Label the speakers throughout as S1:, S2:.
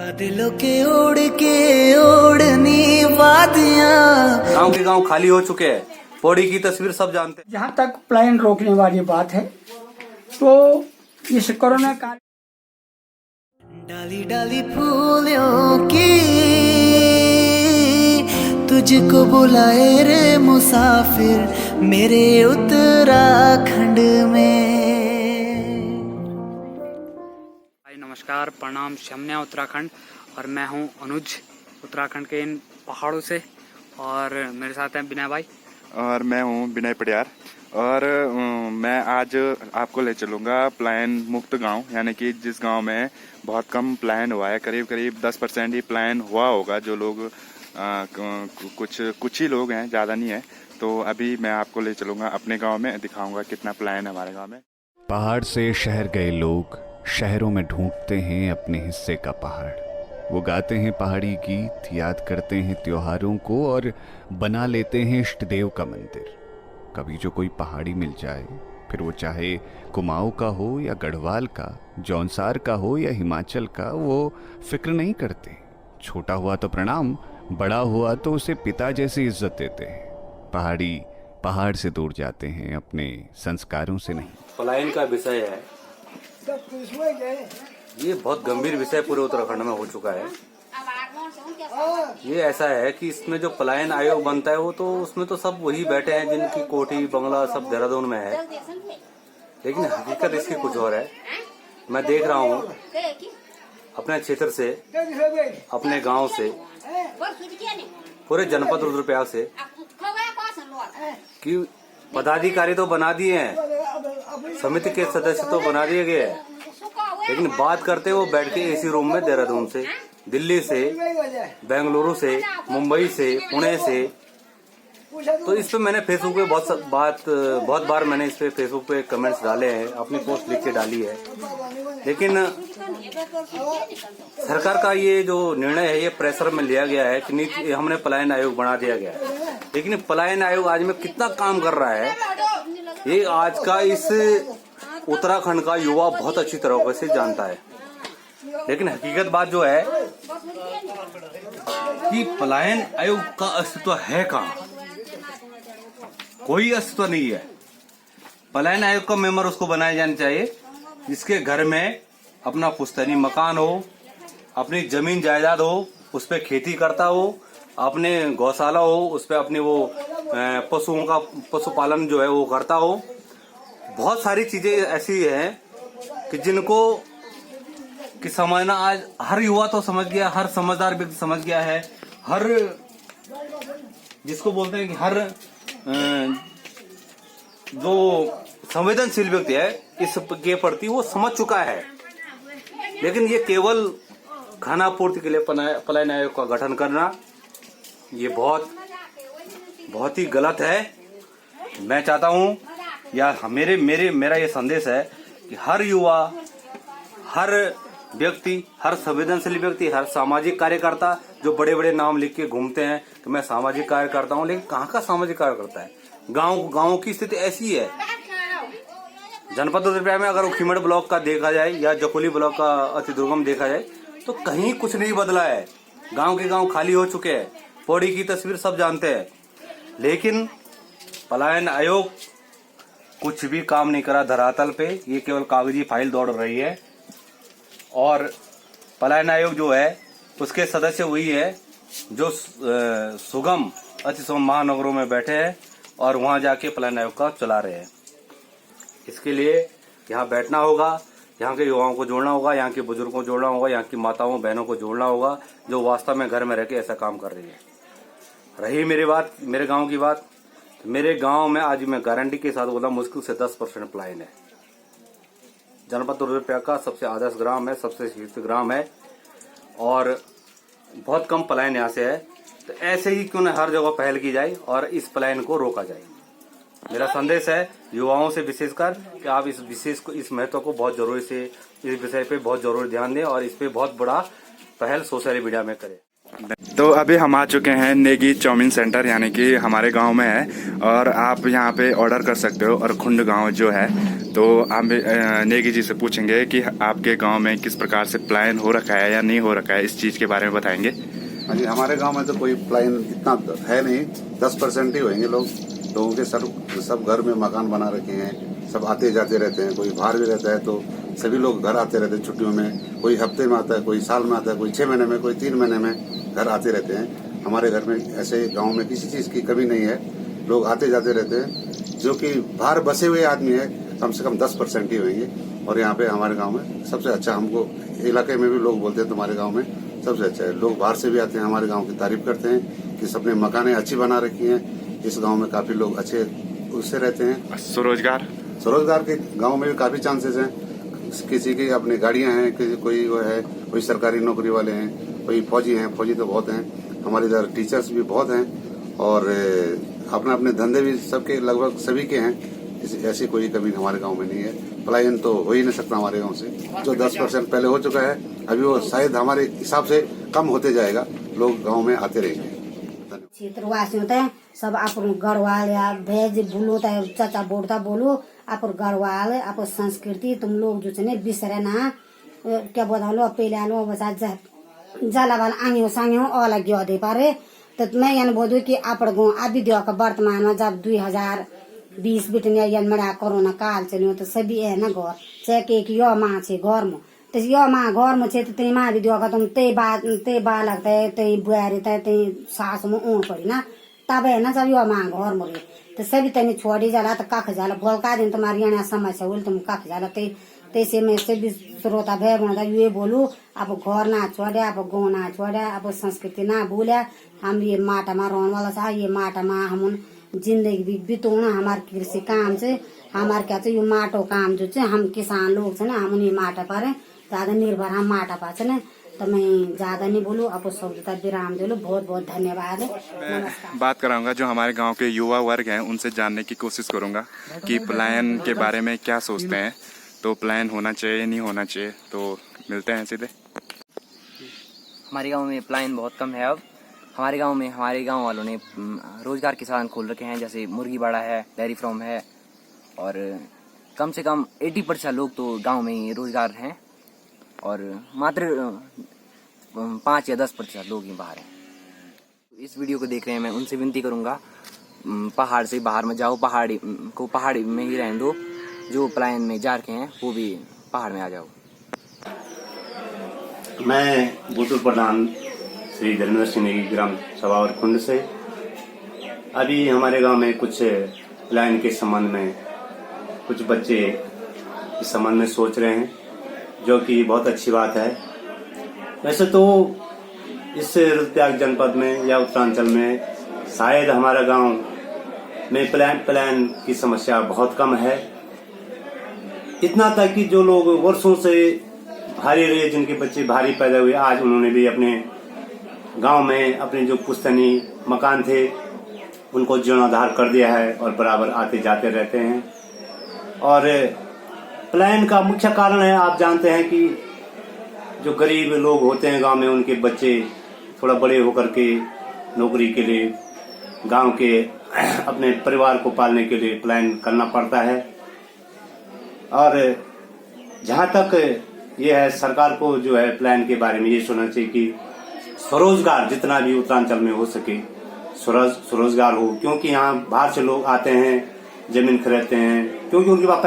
S1: बादलों के ओढ़नी वादियां।
S2: गांव के गांव खाली हो चुके हैं। पौड़ी की तस्वीर सब जानते हैं।
S3: जहाँ तक पलायन रोकने वाली बात है तो इस कोरोना काल
S1: डाली डाली फूलों की तुझको बुलाए रे मुसाफिर मेरे उत्तराखंड में।
S4: नमस्कार, प्रणाम, शमन्या उत्तराखंड। और मैं हूं अनुज, उत्तराखंड के इन पहाड़ों से। और मेरे साथ हैं विनय भाई।
S5: और मैं हूं विनय पटियार। और मैं आज आपको ले चलूँगा पलायन मुक्त गांव, यानी कि जिस गांव में बहुत कम पलायन हुआ है। करीब करीब 10% ही पलायन हुआ होगा। जो लोग कुछ ही लोग हैं, ज़्यादा नहीं है। तो अभी मैं आपको ले चलूँगा अपने गांव में, दिखाऊंगा कितना पलायन है हमारे गांव में।
S6: पहाड़ से शहर गए लोग शहरों में ढूंढते हैं अपने हिस्से का पहाड़। वो गाते हैं पहाड़ी गीत, याद करते हैं त्योहारों को और बना लेते हैं इष्ट देव का मंदिर। कभी जो कोई पहाड़ी मिल जाए, फिर वो चाहे कुमाऊं का हो या गढ़वाल का, जौनसार का हो या हिमाचल का, वो फिक्र नहीं करते। छोटा हुआ तो प्रणाम, बड़ा हुआ तो उसे पिता जैसी इज्जत देते हैं। पहाड़ी पहाड़ से दूर जाते हैं, अपने संस्कारों से नहीं।
S2: पलायन का विषय है, ये बहुत गंभीर विषय पूरे उत्तराखंड में हो चुका है। ये ऐसा है कि इसमें जो पलायन आयोग बनता है वो तो उसमें तो सब वही बैठे हैं जिनकी कोठी बंगला सब देहरादून में है, लेकिन हकीकत इसकी कुछ और है। मैं देख रहा हूँ अपने क्षेत्र से, अपने गांव से, पूरे जनपद रुद्रप्रयाग से कि पदाधिकारी तो बना दिए हैं, समिति के सदस्य तो बना दिए गए हैं, लेकिन बात करते वो बैठ के एसी रूम में देहरादून से, दिल्ली से, बेंगलुरु से, मुंबई से, पुणे से। तो इस पे मैंने फेसबुक पे बहुत बार मैंने इस पे फेसबुक पे कमेंट्स डाले हैं, अपनी पोस्ट लिख के डाली है। लेकिन सरकार का ये जो निर्णय है, ये प्रेशर में लिया गया है कि नीति हमने पलायन आयोग बना दिया गया है। लेकिन पलायन आयोग आज में कितना काम कर रहा है, ये आज का इस उत्तराखंड का युवा बहुत अच्छी तरह से जानता है। लेकिन हकीकत बात जो है कि पलायन आयोग का अस्तित्व है कहाँ? कोई अस्तित्व नहीं है। पलायन आयोग का मेंबर उसको बनाया जाना चाहिए जिसके घर में अपना पुश्तैनी मकान हो, अपनी जमीन जायदाद हो, उस पर खेती करता हो, अपने गौशाला हो, उस पर अपने वो पशुओं का पशुपालन जो है वो करता हो। बहुत सारी चीजें ऐसी हैं कि जिनको कि समझना आज हर युवा तो समझ गया, हर समझदार व्यक्ति समझ गया है, हर जिसको बोलते हैं कि हर जो संवेदनशील व्यक्ति है इसके प्रति वो समझ चुका है। लेकिन ये केवल खाना पूर्ति के लिए पलायन आयोग का गठन करना ये बहुत ही गलत है। मैं चाहता हूं या मेरा ये संदेश है कि हर युवा, हर व्यक्ति, हर संवेदनशील व्यक्ति, हर सामाजिक कार्यकर्ता जो बड़े बड़े नाम लिख के घूमते हैं कि मैं सामाजिक कार्य करता हूं, लेकिन कहाँ का सामाजिक कार्य करता है? गांव की स्थिति ऐसी है। जनपद रुद्रप्रयाग में अगर उखीमठ ब्लॉक का देखा जाए या जकोली ब्लॉक का अति दुर्गम देखा जाए तो कहीं कुछ नहीं बदला है। गांव के गांव खाली हो चुके हैं। पौड़ी की तस्वीर सब जानते हैं। लेकिन पलायन आयोग कुछ भी काम नहीं करा धरातल पे, ये केवल कागजी फाइल दौड़ रही है। और पलायन आयोग जो है उसके सदस्य वही है जो सुगम अति सुगम महानगरों में बैठे हैं और वहां जाके पलायन आयोग का चला रहे हैं। इसके लिए यहाँ बैठना होगा, यहाँ के युवाओं को जोड़ना होगा, यहाँ के बुजुर्गों को जोड़ना होगा, यहाँ की माताओं बहनों को जोड़ना होगा जो वास्तव में घर में रह के ऐसा काम कर रही है। रही मेरे गांव की बात, मेरे गांव में आज मैं गारंटी के साथ बोला मुश्किल से 10% पलायन है। जनपद रुद्रप्रयाग का सबसे आदर्श ग्राम है, सबसे शीर्ष ग्राम है और बहुत कम पलायन यहाँ से है। तो ऐसे ही क्यों न हर जगह पहल की जाए और इस पलायन को रोका जाए। मेरा संदेश है युवाओं से विशेषकर कि आप इस महत्व को बहुत जरूरी से, इस विषय पे बहुत जरूरी ध्यान दें और इस पे बहुत बड़ा पहल सोशल मीडिया में करें।
S5: तो अभी हम आ चुके हैं नेगी चाउमीन सेंटर, यानी कि हमारे गांव में है और आप यहां पे ऑर्डर कर सकते हो। और खुंड गांव जो है, तो हम नेगी जी से पूछेंगे कि आपके गांव में किस प्रकार से प्लान हो रखा है या नहीं हो रखा है, इस चीज के बारे में बताएंगे।
S7: हाँ जी, हमारे गांव में तो कोई प्लान इतना है नहीं, 10% ही होंगे लोगों के सब घर में मकान बना रखे हैं, सब आते जाते रहते हैं। कोई बाहर भी रहता है तो सभी लोग घर आते रहते हैं छुट्टियों में। कोई हफ्ते में आता है, कोई साल में आता है, कोई 6 महीने में, कोई 3 महीने में घर आते रहते हैं। हमारे घर में ऐसे गांव में किसी चीज की कमी नहीं है, लोग आते जाते रहते हैं। जो कि बाहर बसे हुए आदमी है कम से कम 10% ही होंगे। और यहाँ पे हमारे गांव में सबसे अच्छा, हमको इलाके में भी लोग बोलते हैं तुम्हारे गांव में सबसे अच्छा है। लोग बाहर से भी आते हैं, हमारे गांव की तारीफ करते हैं कि सबने मकानें अच्छी बना रखी हैं। इस गांव में काफी लोग अच्छे उससे रहते हैं। स्वरोजगार के गांव में भी काफी चांसेस हैं। किसी की अपनी गाड़ियां हैं, किसी कोई सरकारी नौकरी वाले हैं, कोई फौजी हैं, फौजी तो बहुत हैं। हमारे इधर टीचर्स भी बहुत हैं और अपने अपने धंधे भी सबके लगभग सभी के हैं। ऐसी कोई कमी हमारे गांव में नहीं है। पलायन तो हो ही नहीं सकता हमारे गांव से। जो 10% पहले हो चुका है, अभी वो शायद हमारे हिसाब से कम होते जाएगा। लोग गांव में आते रहेंगे।
S8: क्षेत्रवासी होते हैं सब, आप गढ़वाल या भेज बोलो चाचा बोलता बोलो, आप गढ़वाल आप संस्कृति तुम लोग जो है बिसरे ना। क्या बोलो पहले आलो बसा जाला वाला आंगे सांगे अलग गयो दे पारे। तो मैं यान बोलूँ कि आप अभी दियो का वर्तमान में जब 2020 बिटने यान मड़ा कोरोना काल चलो तो सभी है ना घर चाहे कि यो माँ छे घर में, तो यो माँ घर में छे तो ते माँ भी दियो का तुम ते बालक ते बुआरी ते सास में ऊन पड़ी ना, तब है ना जब यो माँ घर में तो सभी तनी छोड़ी जाला तो कख जाला बोलका दिन तुम्हारी यहाँ समस्या बोल तुम कख जाला तैसे में सभी श्रोता भय बना ये बोलू आप घर ना छोड़े, आप गाँव ना छोड़े, आप संस्कृति ना भूले। हम ये माटा में रहने वाला था, ये माटा में हम जिंदगी भी बितौना। हमारे कृषि काम से हमारे क्या ये माटो काम जो हम किसान लोग से ना, हम उन्हीं माटा पर ज्यादा निर्भर हम माटा पास ना। तो मैं ज्यादा नहीं बोलूँ, आपको शब्दता विराम दे लो। बहुत बहुत धन्यवाद।
S5: मैं बात कराऊंगा जो हमारे गांव के युवा वर्ग हैं, उनसे जानने की कोशिश करूंगा कि प्लान के बारे में क्या सोचते हैं। तो प्लान होना चाहिए नहीं होना चाहिए, तो मिलते हैं सीधे।
S9: हमारे गांव में प्लान बहुत कम है। अब हमारे गांव वालों ने रोजगार के साधन खोल रखे हैं, जैसे मुर्गी बाड़ा है, डेयरी फार्म है और कम से कम 80% लोग तो गांव में ही रोजगार हैं और मात्र 5 या 10% लोग ही बाहर हैं। इस वीडियो को देख रहे हैं, मैं उनसे विनती करूंगा पहाड़ से बाहर मत जाओ, पहाड़ी में ही रहने दो। जो प्लान में जा रखे हैं वो भी पहाड़ में आ जाओ।
S10: मैं भूतपूर्व प्रधान श्री धर्मेंद्र सिंह नेगी ग्राम सभा और खुंड से अभी हमारे गांव में कुछ प्लान के संबंध में कुछ बच्चे इस संबंध में सोच रहे हैं, जो कि बहुत अच्छी बात है। वैसे तो इस रुद्रप्रयाग जनपद में या उत्तरांचल में शायद हमारा गांव में प्लान की समस्या बहुत कम है। इतना तक कि जो लोग वर्षों से भारी रहे, जिनके बच्चे भारी पैदा हुए, आज उन्होंने भी अपने गांव में अपने जो पुश्तैनी मकान थे उनको जीर्णोद्धार कर दिया है और बराबर आते जाते रहते हैं। और प्लान का मुख्य कारण है, आप जानते हैं कि जो गरीब लोग होते हैं गांव में, उनके बच्चे थोड़ा बड़े होकर के नौकरी के लिए, गांव के अपने परिवार को पालने के लिए प्लान करना पड़ता है। और जहां तक ये है, सरकार को जो है प्लान के बारे में ये सोचना चाहिए कि स्वरोजगार जितना भी उत्तरांचल में हो सके स्वरोजगार हो, क्योंकि यहाँ बाहर से लोग आते हैं, जमीन खरीदते हैं, क्योंकि उनके पास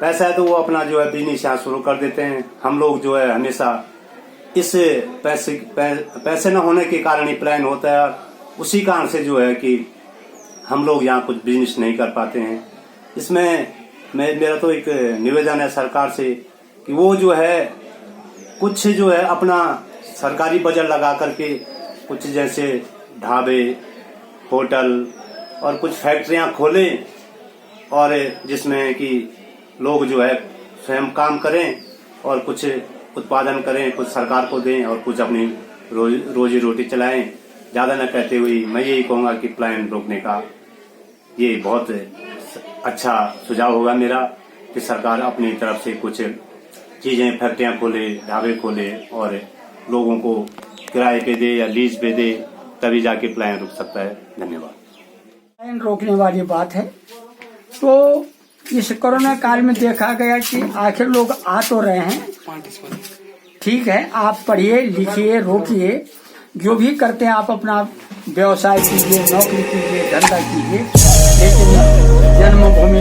S10: पैसा है तो वो अपना जो है बिजनेस यहाँ शुरू कर देते हैं। हम लोग जो है हमेशा इस पैसे न होने के कारण ही प्लान होता है, उसी कारण से जो है कि हम लोग यहाँ कुछ बिजनेस नहीं कर पाते हैं। इसमें मेरा तो एक निवेदन है सरकार से कि वो जो है कुछ जो है अपना सरकारी बजट लगा करके कुछ जैसे ढाबे, होटल और कुछ फैक्ट्रियां खोलें, और जिसमें कि लोग जो है स्वयं काम करें और कुछ उत्पादन करें, कुछ सरकार को दें और कुछ अपनी रोजी रोटी चलाएं। ज्यादा न कहते हुए मैं यही कहूंगा कि प्लान रोकने का ये बहुत अच्छा सुझाव होगा मेरा कि सरकार अपनी तरफ से कुछ चीजें, फैक्ट्रियां खोले, ढाबे खोले और लोगों को किराए पे दे या लीज पे दे, तभी जाके पलायन रुक सकता है। धन्यवाद।
S3: पलायन रोकने वाली बात है। तो इस कोरोना काल में देखा गया कि आखिर लोग आ तो रहे हैं, ठीक है, आप पढ़िए लिखिए रोकिए, जो भी करते हैं आप अपना व्यवसाय कीजिए, नौकरी कीजिए, धंधा कीजिए, लेकिन जन्मभूमि